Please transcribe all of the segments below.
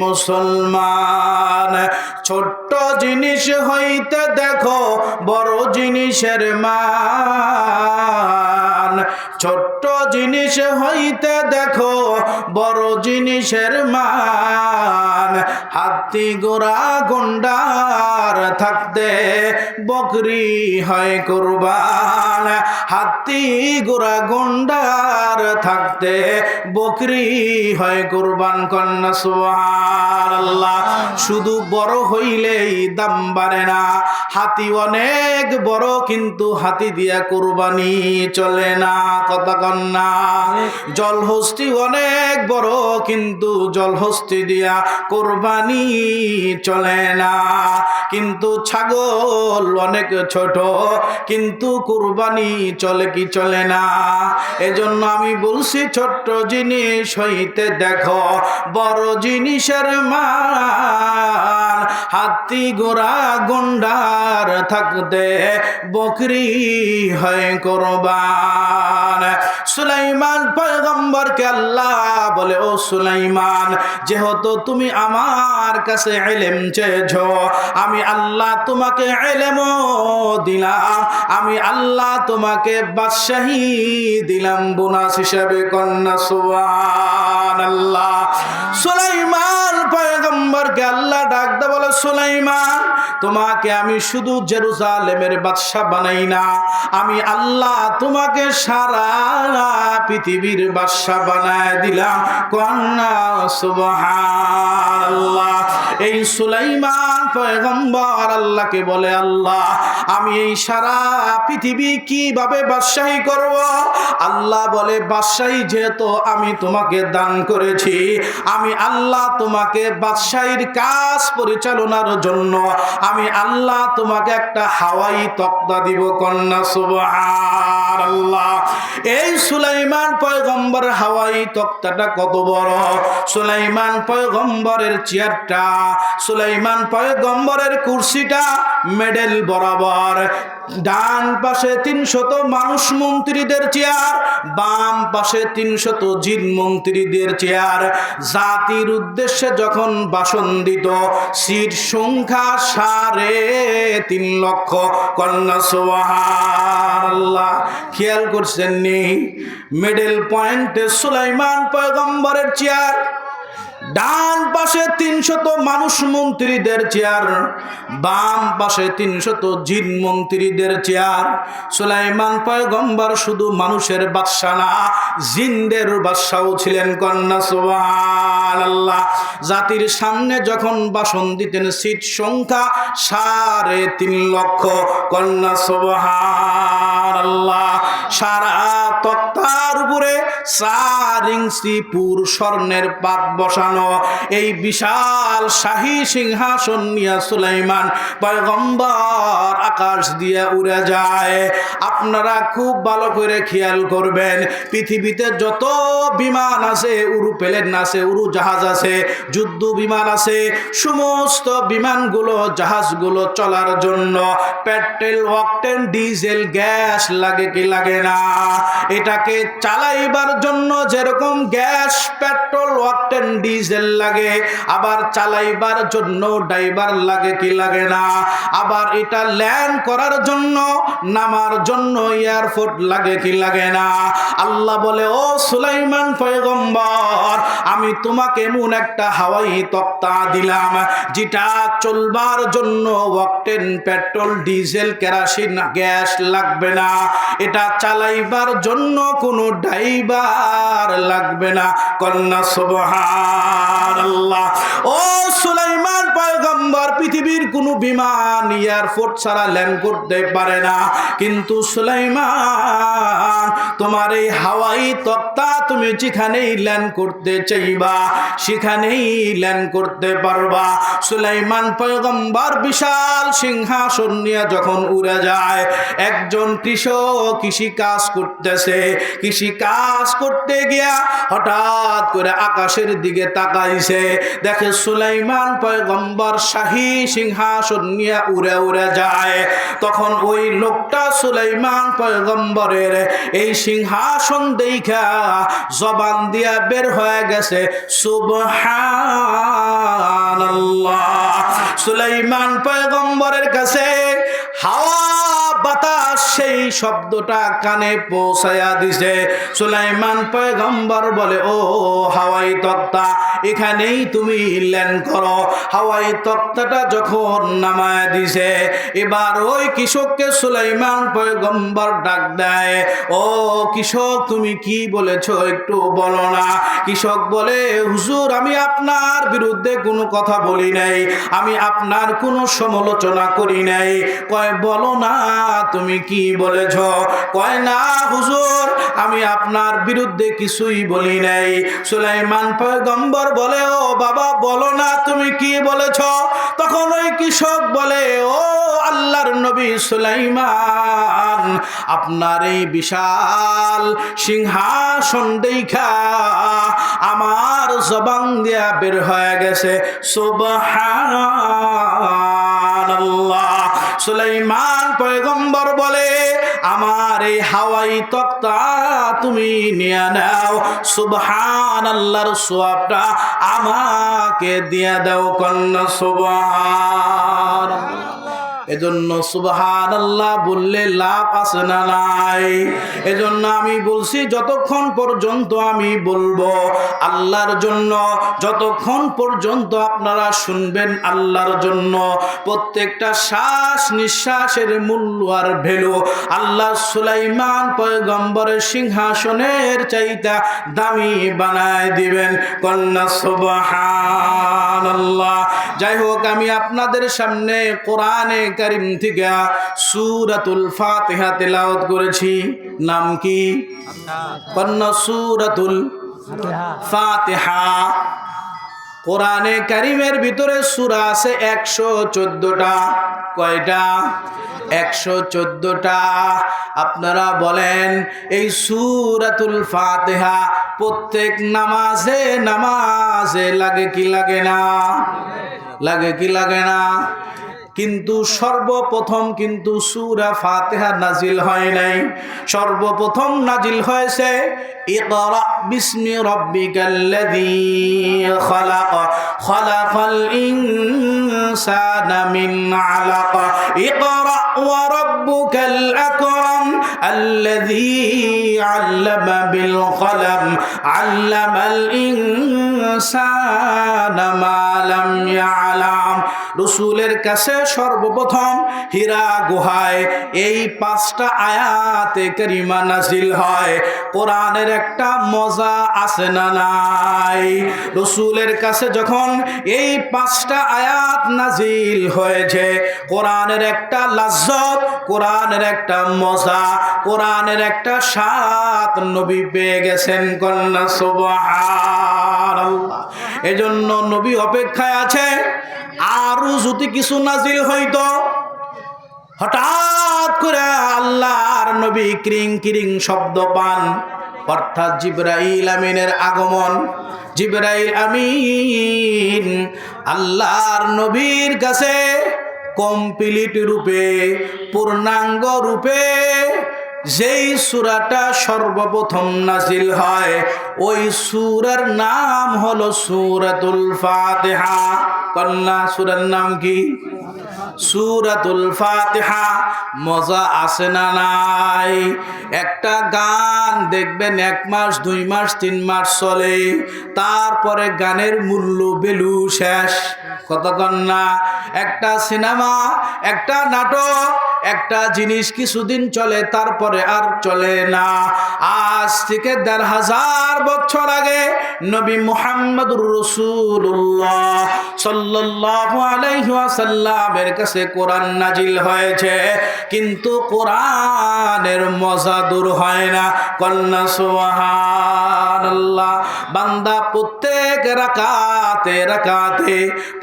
মুসলমান, ছোট্ট জিনিস হইতে দেখো বড় জিনিসের মান। ছোট্ট জিনিস হইতে দেখো বড় জিনিসের মান। হাতি ঘোড়া গন্ডার থাকতে বকরি হয় কুরবান। হাতি ঘোড়া গন্ডার থাকতে বকরি হয় কুরবান। কন্যা সুবহানাল্লাহ। শুধু বড় হইলেই দাম বাড়ে না। হাতি অনেক বড়, কিন্তু হাতি দিয়া কুরবানি চলে না। কথা কন্যা। জলহস্তি অনেক বড়, কিন্তু জলহস্তি দিয়া কুরবানি চলে না। কিন্তু ছাগল অনেক ছোট, কিন্তু কুরবানি চলে কি চলে না। এজন্য আমি বলছি ছোট্ট জিনিস হইতে দেখো বড় জিনিসের মান। হাতি ঘোড়া গন্ডার থাকতে বকরি হয় কুরবান। সুলাইমান পয়গম্বরকে আল্লাহ বলে, ও সুলাইমান, যেহেতু তুমি আমার কাছে ইলম চেয়েছো, আমি আল্লাহ তোমাকে ইলমও দিলাম, আমি আল্লাহ তোমাকে বাদশাহী দিলাম বোনাস হিসাবে। কন্যা সুবহানাল্লাহ। সুলাইমান পয়গম্বরকে আল্লাহ ডাকতে বলে, সুলাইমান, তোমাকে আমি শুধু জেরুজালেমের বাদশা বানাই না, আমি আল্লাহ তোমাকে সারা পৃথিবীর বাদশা বানায় দিলাম। কন্যা সুবহানাল্লাহ। এই সুলাইমান পয়গম্বর আল্লাহকে বলে, আল্লাহ, আমি এই সারা পৃথিবী কিভাবে বাদশাহী করব? আল্লাহ বলে, বাদশাহী যেহেতু আমি তোমাকে দান করেছি, আমি আল্লাহ তোমাকে বাদশাহীর কাজ পরিচালনার জন্য আমি আল্লাহ তোমাকে একটা হাওয়াই তক্তা দিব। কন্যা সুবহানাল্লাহ। এই সুলাইমান পয়গম্বর হাওয়াই তক্তাটা কত বড়! সুলাইমান পয়গম্বরের চেয়ারটা, সুলাইমান পয়গম্বরের কুরসিটা মেডেল বরাবর। ডান পাশে 300 মানুষ মন্ত্রীদের চেয়ার, বাম পাশে 300 জিন মন্ত্রীদের চেয়ার। জাতির উদ্দেশ্যে যখন ভাষণ দিত, সিট সংখ্যা 3.5 লক্ষ। কন্যা সুবহানাল্লাহ। খেয়াল করছেন নি? মিডল পয়েন্টে সুলাইমান পয়গম্বরের চেয়ার, ডান পাশে 300 মানুষ মন্ত্রীদের চেয়ার, বাম পাশে 300 জিন মন্ত্রীদের চেয়ার। সুলাইমান পয়গম্বর শুধু মানুষের বাদশা না, জিনদের বাদশাও ছিলেন। কন্যা সুবহানাল্লাহ। জাতির সামনে যখন ভাষণ দিতেন, সিট সংখ্যা 3.5 লক্ষ। কন্যা সুবহানাল্লাহ। সারা তক্তার উপরে 4 ইঞ্চি পুর স্বর্ণের পাত বসানো এই বিশাল শাহী সিংহাসন নিয়ে সুলাইমান পয়গম্বর আকাশ দিয়ে উড়ে যায়। আপনারা খুব ভালো করে খেয়াল করবেন, পৃথিবীতে যত বিমান আছে, উড়োপ্লেন আছে, উড়োজাহাজ আছে, যুদ্ধ বিমান আছে, সমস্ত বিমানগুলো, জাহাজগুলো চলার জন্য পেট্রোল, অকটেন, ডিজেল, গ্যাস লাগে কি লাগে না? এটাকে চালাইবার জন্য যেরকম গ্যাস, পেট্রোল, অকটেন, ডিজেল লাগে, আবার চালাইবার জন্য ড্রাইভার লাগে কি লাগে না? আবার এটা ল্যান্ড করার জন্য, নামার জন্য এয়ারপোর্ট লাগে কি লাগে না? আল্লাহ বলে, ও সুলাইমান পয়গম্বর, আমি তোমাকে এমন একটা হাওয়াই তক্তা দিলাম, যেটা চলবার জন্য octane, petrol, diesel, kerosene, gas লাগবে না। এটা চালাইবার জন্য কোনো ড্রাইভার লাগবে না। কন্যা সুবহানাল্লাহ। ও সুলাইমান পয়গম্বর, পৃথিবীর কোনো বিমান এয়ারপোর্ট ছাড়া ল্যান্ড করতে পারে না, কিন্তু সুলাইমান, তোমার এই হাওয়াই তক্তা তুমি যেখানেই ল্যান্ড করতে চাইবা, সেখানেই ল্যান্ড করতে পারবা। সুলাইমান পয়গম্বর বিশাল সিংহাসন নিয়ে যখন উড়ে যায়, একজন কৃষক কৃষি কাজ করতেছে, কৃষি কাজ করতে গিয়া হঠাৎ করে আকাশের দিকে তাকাইছে, দেখে সুলাইমান পয়গম্বর শাহী সিংহাসন সিংহাসন নিয়ে উড়ে উড়ে যায়। তখন ওই লোকটা সুলাইমান পয়গম্বরের এই সিংহাসন দেখা জবান দিয়া বের হয়ে গেছে সুবহানাল্লাহ। সুলাইমান পয়গম্বরের কাছে হাওয়া বাতাস সেই শব্দটা কানে পৌঁছায়া দিছে। সুলাইমান পয়গম্বর বলে, ও হাওয়াই তক্তা, এখানেই তুমি ল্যান্ড করো। হাওয়াই তক্তাটা যখন নামায় দিছে, এবার ওই কৃষককে সুলাইমান পয়গম্বর ডাক দেয়, ও কৃষক তুমি কি বলেছো একটু বলো না। কৃষক বলে, হুজুর আমি আপনার বিরুদ্ধে কোনো কথা বলি নাই, আমি আপনার কোনো সমালোচনা করি নাই। কয় বলো না তুমি কি বলেছ? কয় না হুজুর আমি আপনার বিরুদ্ধে কিছুই বলি নাই। সুলাইমান পয়গম্বর বলে, ও বাবা বলো না তুমি কি বলেছ? তখন ওই কৃষক বলে, ও আল্লাহর নবী সুলাইমান, আপনার এই বিশাল সিংহাসন দেখা আমার জবান দিয়া বের হয়ে গেছে সুবহানাল্লাহ। সুলাইমান পয়গম্বর বলে, আমার এই হাওয়াই তক্তা তুমি নিয়ে নাও, সুবহানাল্লাহর সওয়াবটা আমাকে দিয়ে দাও। কন্যা সুবহানাল্লাহ। এজন্য সুবহানাল্লাহ বললে লাভ আছে না নাই? এজন্য আমি বলছি যতক্ষণ পর্যন্ত আমি বলবো আল্লাহর জন্য, যতক্ষণ পর্যন্ত আপনারা শুনবেন আল্লাহর জন্য, প্রত্যেকটা শ্বাস নিঃশ্বাসের মূল্য আর ভ্যালু আল্লাহ সুলাইমান পয়গম্বরের সিংহাসনের চাইতে দামি বানায় দিবেন। কন্যা সুবহানাল্লাহ। যাই হোক, আমি আপনাদের সামনে কোরআনে কারীম থেকে সূরাতুল ফাতিহা তেলাওয়াত করেছি। নাম কি? কন্যা সূরাতুল ফাতিহা। কোরআনে কারীমের ভিতরে সূরা আছে 114টা। কয়টা? 114টা। আপনারা বলেন এই সূরাতুল ফাতিহা প্রত্যেক নামাজে নামাজে লাগে কি লাগে না? লাগে কি লাগে না? কিন্তু সর্বপ্রথম কিন্তু সূরা ফাতিহা নাজিল হয় নাই। সর্বপ্রথম নাজিল হয়েছে ইকরা বিসমি রাব্বিকাল্লাযী খালাক, খালাকাল ইনসানা মিন আলাক, ইকরা ওয়া রাব্বুকাল আকরাম আল্লাযী আল্লামা বিল কলম, আল্লামাল ইনসানা মা লাম ইয়ালাম। রাসূলের কাছে সর্বপ্রথম হীরা গুহায় এই 5টা আয়াতে কারিমা নাজিল হয়। কোরআনের একটা মজা আছে না নাই? রাসূলের কাছে যখন এই 5টা আয়াত নাজিল হয়েছে, কোরআনের একটা লাজ্জত, কোরআনের একটা মজা, কোরআনের একটা স্বাদ নবী পেয়ে গেছেন। কন্যা সুবহানাল্লাহ। এজন্য নবী অপেক্ষায় আছে আরো যদি কিছু নাজিল হইতো। হঠাৎ করে আল্লাহর নবী ক্রিং ক্রিং শব্দ পান, অর্থাৎ জিবরাইল আমিনের আগমন। জিবরাইল আমিন আল্লাহর নবীর কাছে কমপ্লিট রূপে, পূর্ণাঙ্গ রূপে যেই সূরাটা সর্বপ্রথম নাজিল হয়, ওই সূরার নাম হলো সূরাতুল ফাতিহা। কন্যা সূরার নাম কি? সূরাতুল ফাতিহা। মজা আছে না নাই? একটা গান দেখবেন 1 মাস 2 মাস 3 মাস চলে, তারপরে গানের মূল্য ভ্যালু শেষ। কতক্ষণ না? একটা সিনেমা, একটা নাটক, একটা জিনিস কিছুদিন চলে, তারপরে আর চলে না। আজ থেকে 1500 বছর আগে নবী মুহাম্মদুর রাসূলুল্লাহ সাল্লাল্লাহু আলাইহি ওয়াসাল্লামের কাছে কোরআন নাজিল হয়েছে, কিন্তু কোরআনের মজা দূর হয় না। কন্যা সুবহান। সুবহানাল্লাহ। বান্দা প্রত্যেক রাকাতে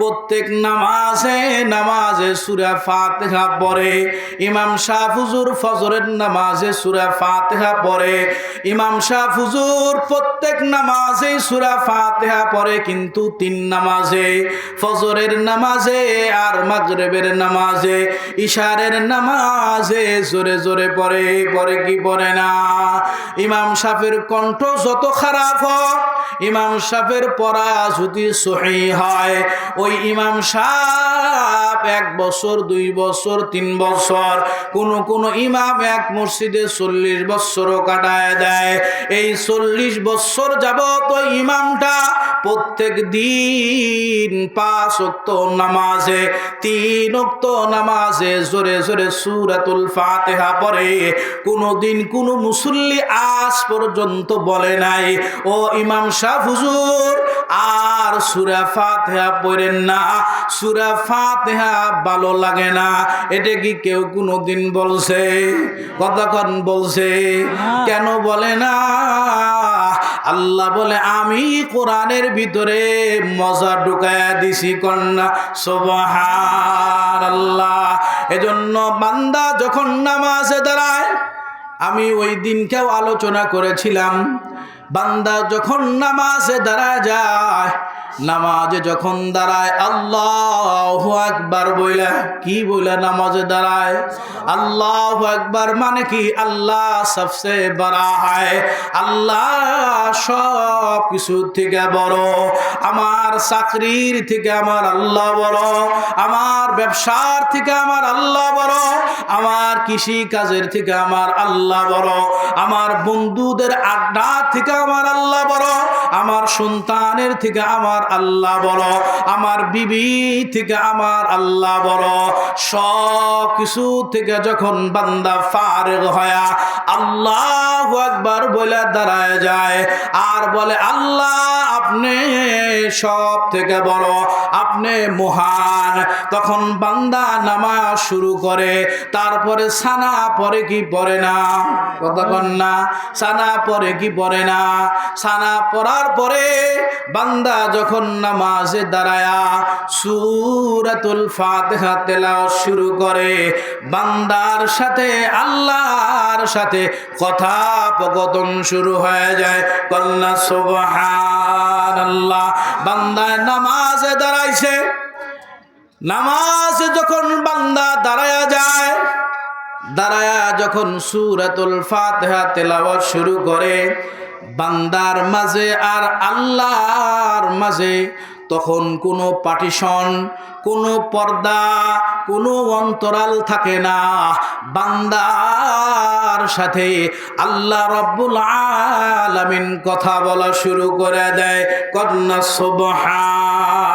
প্রত্যেক নামাজে সূরা ফাতিহা পড়ে। ইমাম শাহ হুজুর ফজরের নামাজে সূরা ফাতিহা পড়ে। ইমাম শাহ হুজুর প্রত্যেক নামাজে সূরা ফাতিহা পড়ে, কিন্তু 3 নামাজে, ফজরের নামাজে আর মাগরিবের নামাজে, ইশারের নামাজে জোরে জোরে পড়ে কি পড়ে না? ইমাম শাফির কণ্ঠ যত খারাপ হোক, ইমাম শাফির পড়া যদি সহি হয়, ওই ইমাম সাহেব 1 বছর 2 বছর 3 বছর, কোন ইমাম এক মসজিদে 40 বছরও কাটায় দেয়। এই 40 বছর যাবত ওই ইমামটা প্রত্যেক দিন 5 ওয়াক্ত নামাজে, 3 ওয়াক্ত নামাজে জোরে জোরে সূরাতুল ফাতিহা পড়ে। কোনদিন কোন মুসল্লি আজ পর্যন্ত বলে নাই, ও ইমাম শাহ হুজুর আর সূরা ফাতিহা পড়েন না, সূরা ফাতিহা ভালো লাগে না। এটা কি কেউ কোনদিন বলছে? কতক্ষণ বলছে? কেন বলে না? আল্লাহ বলে, আমি কোরআনের ভিতরে মজা ঢুকায়া দিছি কন্যা। সুবহানাল্লাহ। এজন্য বান্দা যখন নামাজে দাঁড়ায়, আমি ওই দিনকেও আলোচনা করেছিলাম, বান্দা যখন নামাজে দাঁড়ায় যায়, নামাজে যখন দাঁড়ায় আল্লাহু আকবার বইলা, কি বইলা নামাজে দাঁড়ায়? আল্লাহু আকবার মানে কি? আল্লাহ সবসে বড়া হয়, আল্লাহ সব কিছু থেকে বড়। আমার চাকরির থেকে আমার আল্লাহ বড়, আমার ব্যবসার থেকে আমার আল্লাহ বড়, আমার কৃষি কাজের থেকে আমার আল্লাহ বড়, আমার বন্ধুদের আড্ডা থেকে আমার আল্লাহ বড়, আমার সন্তানের থেকে আমার আল্লাহ বড়, আমার বিবি থেকে আমার আল্লাহ বড়। সব কিছু থেকে যখন বান্দা ফারিগ হয়া আল্লাহু আকবার বলে দাঁড়ায় যায় আর বলে, আল্লাহ আপনি সব থেকে বড়, আপনি মহান, তখন বান্দা নামাজ শুরু করে। তারপরে সানা পড়ে কি পড়ে না? কতক্ষণ না? সানা পড়ে কি পড়ে না? সানা পড়ার পরে বান্দা যখন নামাজে দাঁড়ায়া সূরাতুল ফাতিহা তেলাওয়াত শুরু করে, বান্দার সাথে আল্লাহর সাথে কথোপকথন শুরু হয়ে যায়। কল্লা সুবহানাল্লাহ। বান্দা নামাজে দাঁড়াইছে, নামাজে যখন বান্দা দাঁড়ায়া যায়, দাঁড়ায়া যখন সূরাতুল ফাতিহা তেলাওয়াত শুরু করে, বান্দার মাঝে আর আল্লাহর মাঝে তখন কোনো পার্টিশন, কোনো পর্দা, কোনো অন্তরাল থাকে না। বান্দার সাথে আল্লাহ রাব্বুল আলামিন কথা বলা শুরু করে দেয়। কন্যা সুবহানাল্লাহ।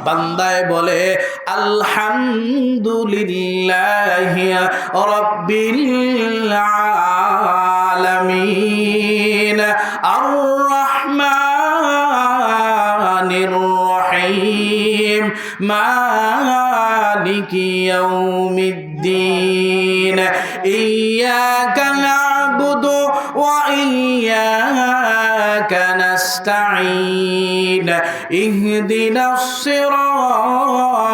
বান্দায় বলে, আলহামদুলিল্লাহি রাব্বিল আলামিন আর রহমানির রহিম মালিকি ইয়াউমিদ্দিন ইয়্যাকা না'বুদু ওয়া ইয়্যাকা নাস্তাঈন ইহদিনাস সিরাতাল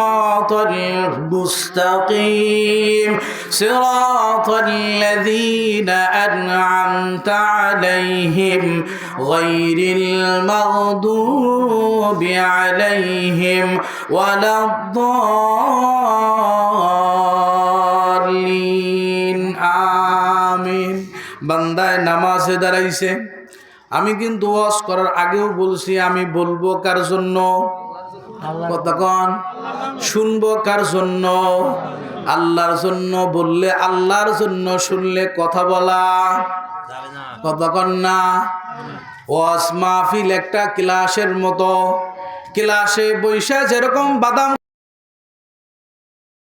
মুস্তাকিম সিরাতাল লাযীনা আন'আমতা আলাইহিম গায়রিল মাগদুবি আলাইহিম ওয়ালাদ-দাল্লিন। আমিন। বান্দায় নামাজে দাঁড়াইছে। আমি কিন্তু ওয়াজ করার আগেও বলছি, আমি বলবো কার জন্য? কতক্ষণ শুনবো কার জন্য? আল্লাহর জন্য। বললে আল্লাহর জন্য, শুনলে কথা বলা কতক্ষণ না? ওয়াজ মাহফিল একটা ক্লাসের মতো, ক্লাসে বৈশা যেরকম বাদাম